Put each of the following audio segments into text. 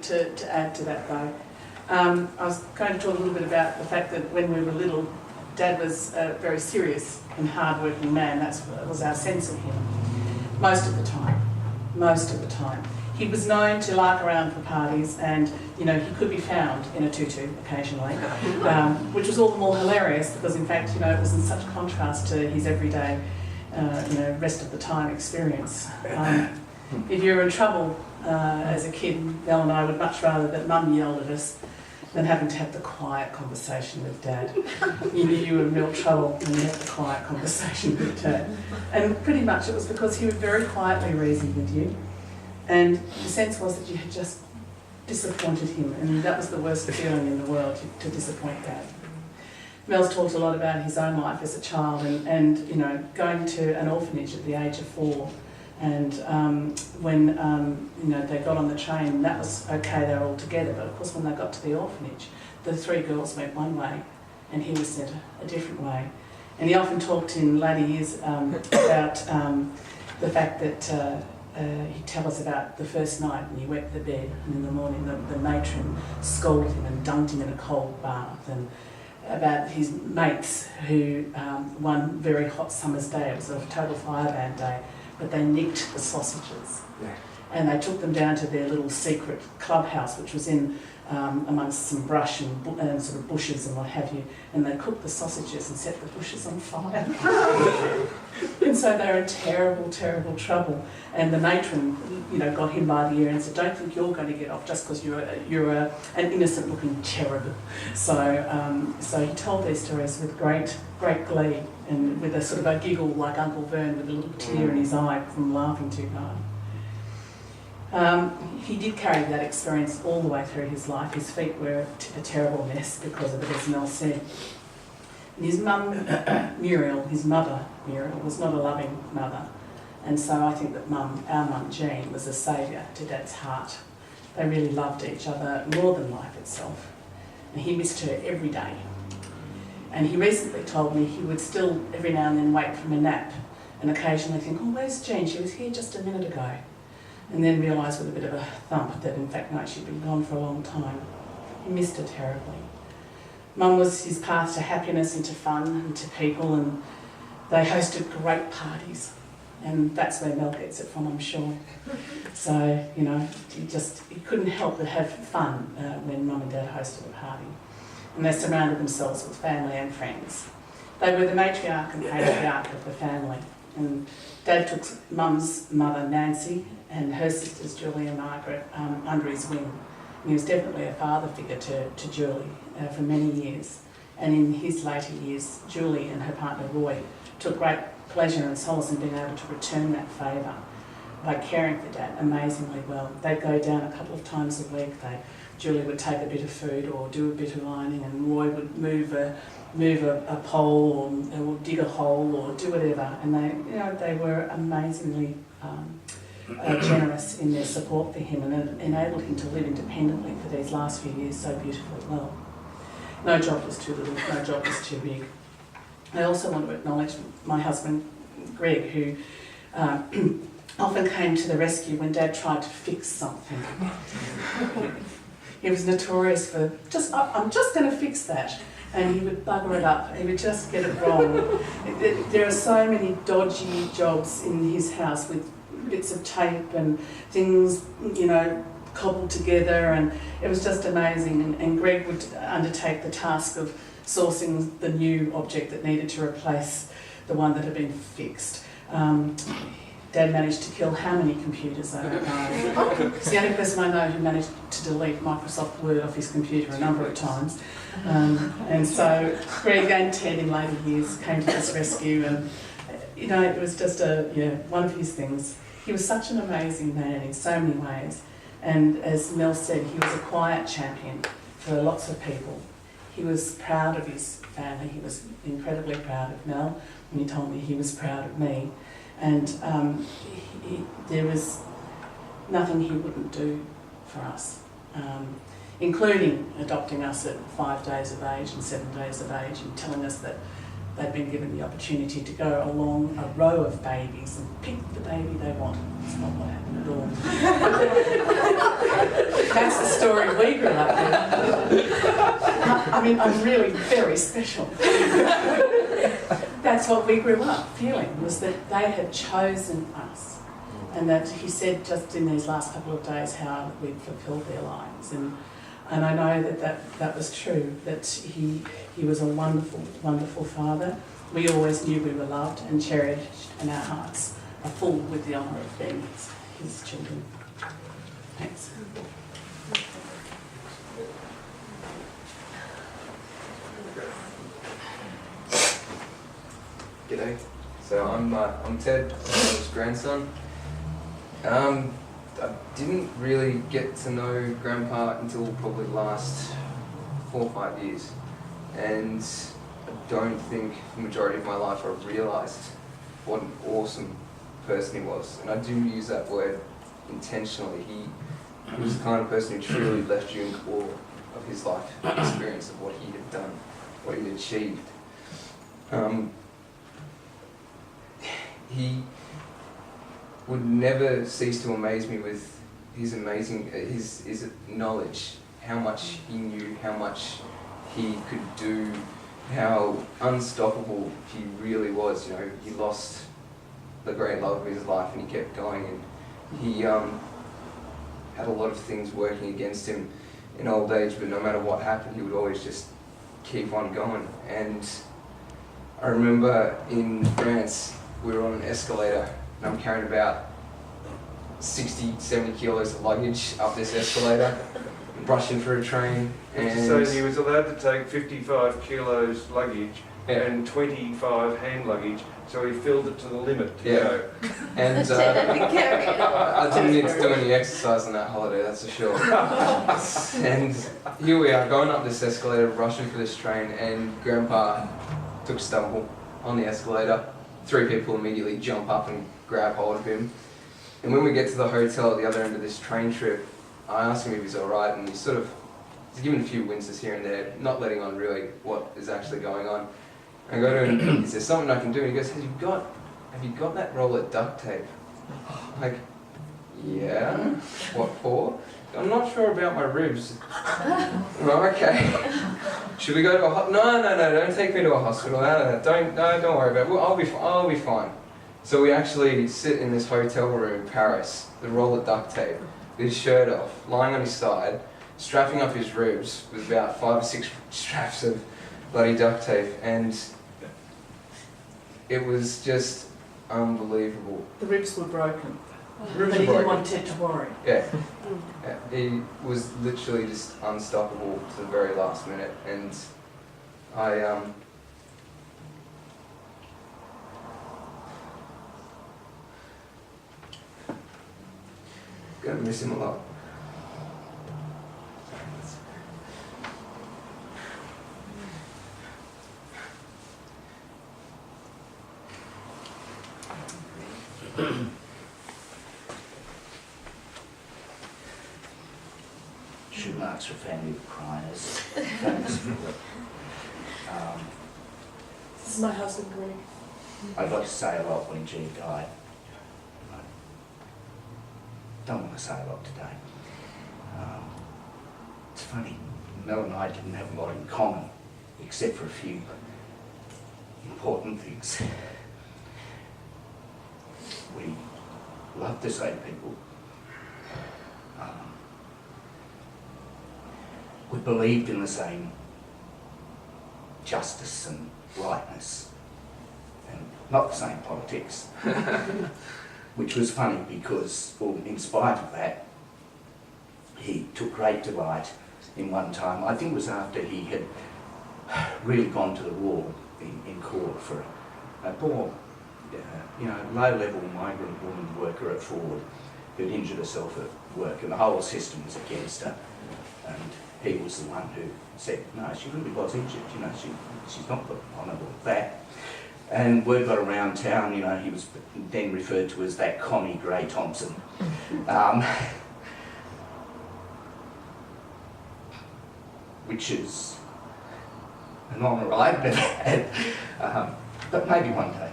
To add to that though, I was going to talk a little bit about the fact that when we were little, Dad was a very serious and hard-working man. That was our sense of him. Most of the time. He was known to lark around for parties, and he could be found in a tutu occasionally, which was all the more hilarious because in fact it was in such contrast to his everyday rest of the time experience. If you were in trouble as a kid, Mel and I would much rather that Mum yelled at us than having to have the quiet conversation with Dad. You knew you were in real trouble when you had the quiet conversation with Dad. And pretty much it was because he would very quietly reason with you, and the sense was that you had just disappointed him, and that was the worst feeling in the world, to disappoint Dad. Mel's talked a lot about his own life as a child and going to an orphanage at the age of 4. And when they got on the train, that was okay, they were all together. But of course, when they got to the orphanage, the 3 girls went one way, and he was sent a different way. And he often talked in later years about the fact that he'd tell us about the first night when he wet the bed, and in the morning the matron scolded him and dunked him in a cold bath, and about his mates who one very hot summer's day, it was a total fireband day, but they nicked the sausages. Yeah. And they took them down to their little secret clubhouse, which was in amongst some brush and sort of bushes and what have you, and they cooked the sausages and set the bushes on fire. And so they were in terrible, terrible trouble. And the matron, got him by the ear and said, "Don't think you're going to get off just because you're an innocent-looking cherub." So he told these stories with great glee and with a sort of a giggle like Uncle Vern with a little tear in his eye from laughing too hard. He did carry that experience all the way through his life. His feet were a terrible mess because of it, as Mel said. And his mum, his mother, Muriel, was not a loving mother. And so I think that our mum, Jean, was a saviour to Dad's heart. They really loved each other more than life itself. And he missed her every day. And he recently told me he would still every now and then wake from a nap and occasionally think, "Oh, where's Jean? She was here just a minute ago." And then realise with a bit of a thump that in fact, no, she'd been gone for a long time. He missed her terribly. Mum was his path to happiness and to fun and to people, and they hosted great parties. And that's where Mel gets it from, I'm sure. So, he couldn't help but have fun when Mum and Dad hosted a party. And they surrounded themselves with family and friends. They were the matriarch and patriarch of the family. And Dad took Mum's mother, Nancy, and her sisters, Julie and Margaret, under his wing. And he was definitely a father figure to Julie for many years. And in his later years, Julie and her partner, Roy, took great pleasure and solace in being able to return that favour by caring for Dad amazingly well. They'd go down a couple of times a week. Julie would take a bit of food or do a bit of ironing, and Roy would move a pole or dig a hole or do whatever. And they were amazingly generous in their support for him, and it enabled him to live independently for these last few years so beautifully well. No job was too little, no job was too big. I also want to acknowledge my husband, Greg, who often came to the rescue when Dad tried to fix something. He was notorious for I'm just going to fix that. And he would bugger it up. He would just get it wrong. There are so many dodgy jobs in his house with bits of tape and things, cobbled together, and it was just amazing. And Greg would undertake the task of sourcing the new object that needed to replace the one that had been fixed. Dad managed to kill how many computers, I don't know. It's the only person I know who managed to delete Microsoft Word off his computer a number of times. And so Greg and Ted in later years came to this rescue, and it was just one of his things. He was such an amazing man in so many ways, and as Mel said, he was a quiet champion for lots of people. He was proud of his family. He was incredibly proud of Mel, and he told me he was proud of me. And there was nothing he wouldn't do for us, including adopting us at 5 days of age and 7 days of age, and telling us that they'd been given the opportunity to go along a row of babies and pick the baby they wanted. It's not what happened at all. That's the story we grew up with. I mean, I'm really very special. That's what we grew up feeling, was that they had chosen us. And that he said just in these last couple of days how we'd fulfilled their lives. And I know that was true, that he was a wonderful, wonderful father. We always knew we were loved and cherished, and our hearts are full with the honour of being his children. Thanks. G'day. So I'm Ted, his grandson. I didn't really get to know Grandpa until probably the last 4 or 5 years, and I don't think the majority of my life I realised what an awesome person he was. And I do use that word intentionally. He was the kind of person who truly left you in awe of his life experience, of what he had done, what he had achieved. He would never cease to amaze me with his amazing, his knowledge, how much he knew, how much he could do, how unstoppable he really was. You know, he lost the great love of his life and he kept going, and he had a lot of things working against him in old age, but no matter what happened, he would always just keep on going. And I remember in France, we were on an escalator, and I'm carrying about 60, 70 kilos of luggage up this escalator, rushing for a train. And so he was allowed to take 55 kilos luggage and 25 hand luggage, so he filled it to the limit to go. And I didn't need to do any exercise on that holiday, that's for sure. And here we are, going up this escalator, rushing for this train, and Grandpa took a stumble on the escalator. 3 people immediately jump up and grab hold of him. And when we get to the hotel at the other end of this train trip, I ask him if he's alright, and he's giving a few winces here and there, not letting on really what is actually going on. I go to him, is there something I can do? And he goes, have you got that roll of duct tape? I'm like, yeah, what for? I'm not sure about my ribs. Well, okay. Should we go to a hospital? No, don't take me to a hospital. No, don't worry about it. I'll be fine. So we actually sit in this hotel room in Paris, the roll of duct tape, with his shirt off, lying on his side, strapping up his ribs with about 5 or 6 straps of bloody duct tape, and it was just unbelievable. The ribs were broken. Ribs but he were didn't broken. want Ted to worry. Yeah. He was literally just unstoppable to the very last minute, and I'm gonna miss him a lot. Shoe marks for family of criers. Thanks for it. This is my husband, Greg. I got to say a lot when G died. I don't want to say a lot today. It's funny, Mel and I didn't have a lot in common, except for a few important things. We loved the same people. We believed in the same justice and rightness, and not the same politics. Which was funny because, well, in spite of that, he took great delight in one time. I think it was after he had really gone to the wall in court for a poor, low-level migrant woman worker at Ford who'd injured herself at work, and the whole system was against her. And he was the one who said, no, she really was injured, she's not honourable of that. And word got around town, he was then referred to as that commie Gray-Thompson. Which is an honour I've never had, but maybe one day.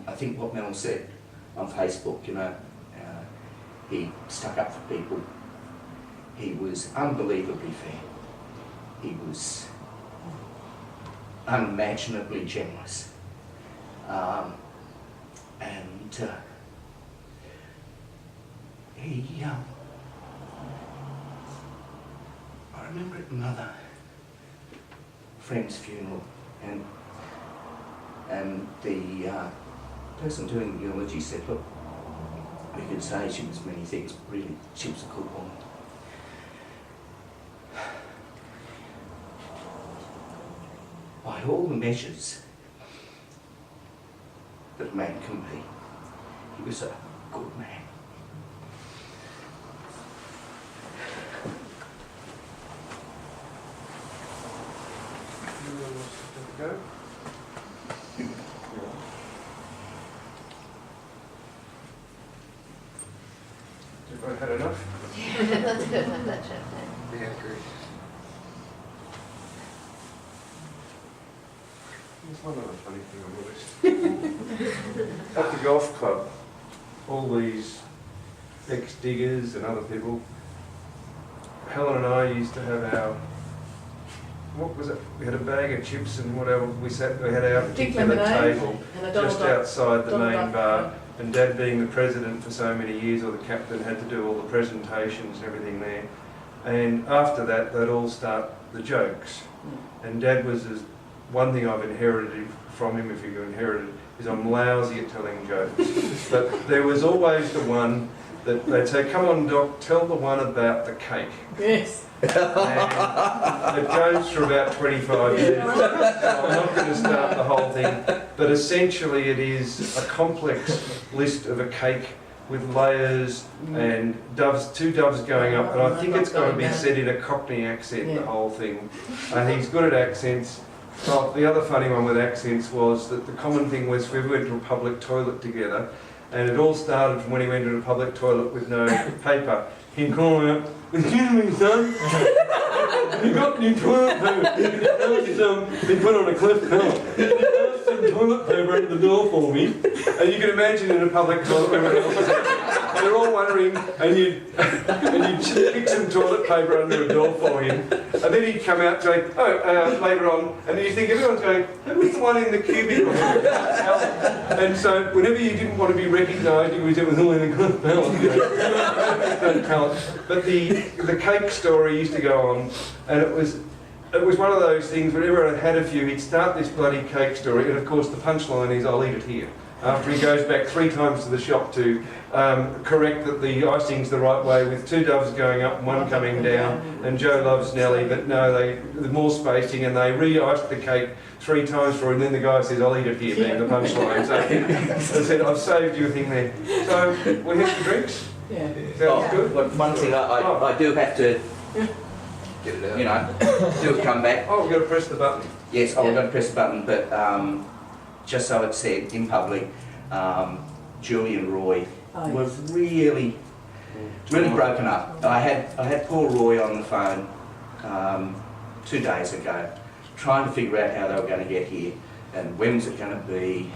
I think what Mel said on Facebook, He stuck up for people. He was unbelievably fair. He was unimaginably generous. I remember at another friend's funeral, and the person doing the eulogy said, look, we could say she was many things, but really she was a good woman. By all the measures that a man can be, he was a good man. Go. Everyone had enough? Yeah, that's good. That's it. Yeah, agree. There's one other funny thing on the list. At the golf club, all these ex-diggers and other people, Helen and I used to have our, what was it? We had a bag of chips and whatever. We had our particular table just outside the main bar. And Dad, being the president for so many years, or the captain, had to do all the presentations and everything there. And after that, they'd all start the jokes. And Dad was, one thing I've inherited from him, if you inherited, is I'm lousy at telling jokes. But there was always the one that they'd say, come on, Doc, tell the one about the cake. Yes. And it goes for about 25 minutes. So I'm not going to start the whole thing, but essentially it is a complex list of a cake with layers and doves, two doves going up, and I think it's going to be said in a Cockney accent, the whole thing. He's good at accents. Well, the other funny one with accents was that the common thing was we went to a public toilet together, and it all started from when he went to a public toilet with no paper. He'd call out, excuse me, son, you got any toilet paper? Can you tell us been put on a cleft palate? Can you pass some toilet paper at the door for me? And you can imagine in a public toilet, everyone else is there. They're all wondering, and you'd pick some toilet paper under a door for him, and then he'd come out going, later on, and then you think everyone's going, who was the one in the cubicle? And so whenever you didn't want to be recognised, you was all in the cleft palate. But the cake story used to go on, and it was one of those things, whenever I had a few, he'd start this bloody cake story, and of course the punchline is, I'll eat it here. After he goes back 3 times to the shop to correct that the icing's the right way, with 2 doves going up and 1 coming down, and Joe loves Nellie, but no, there's more spacing, and they re-iced the cake 3 times for her, and then the guy says, I'll eat it here, being the punchline. So I said, I've saved you a thing there. So, we have the drinks? Yeah. Sounds good. But one thing I do have to, Get it out. you know, do a comeback. Oh, we've got to press the button. Yes, I was going to press the button, but just so it's said in public, Julie and Roy were really broken up. I had poor Roy on the phone 2 days ago, trying to figure out how they were going to get here and when's it going to be,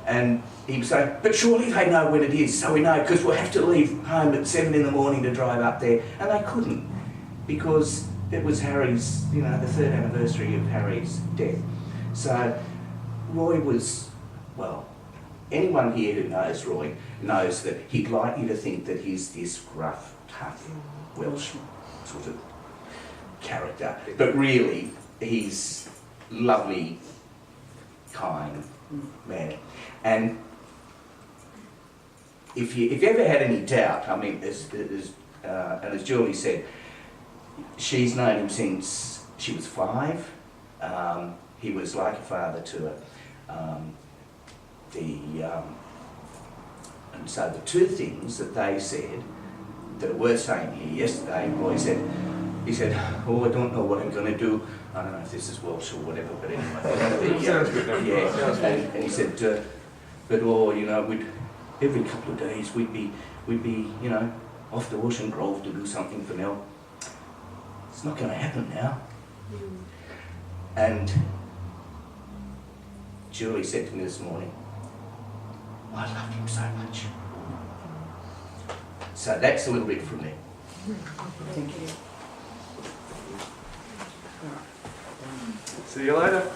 and he was saying, but surely they know when it is, so we know, because we'll have to leave home at 7 in the morning to drive up there, and they couldn't, because it was Harry's, the 3rd anniversary of Harry's death. So Roy was, well, anyone here who knows Roy knows that he'd like you to think that he's this gruff, tough, Welsh sort of character, but really he's lovely, kind man. And if you ever had any doubt, I mean, as Julie said, she's known him since she was 5. He was like a father to her. And so the 2 things that they said that were saying here yesterday, Roy said, he said, oh, I don't know what I'm going to do. I don't know if this is Welsh or whatever, but anyway. Sounds good. Yeah, and he said, but we'd, every couple of days we'd be, off to Ocean Grove to do something for Nell. It's not going to happen now. And Julie said to me this morning, I loved him so much. So that's a little bit from me. Thank you. See you later.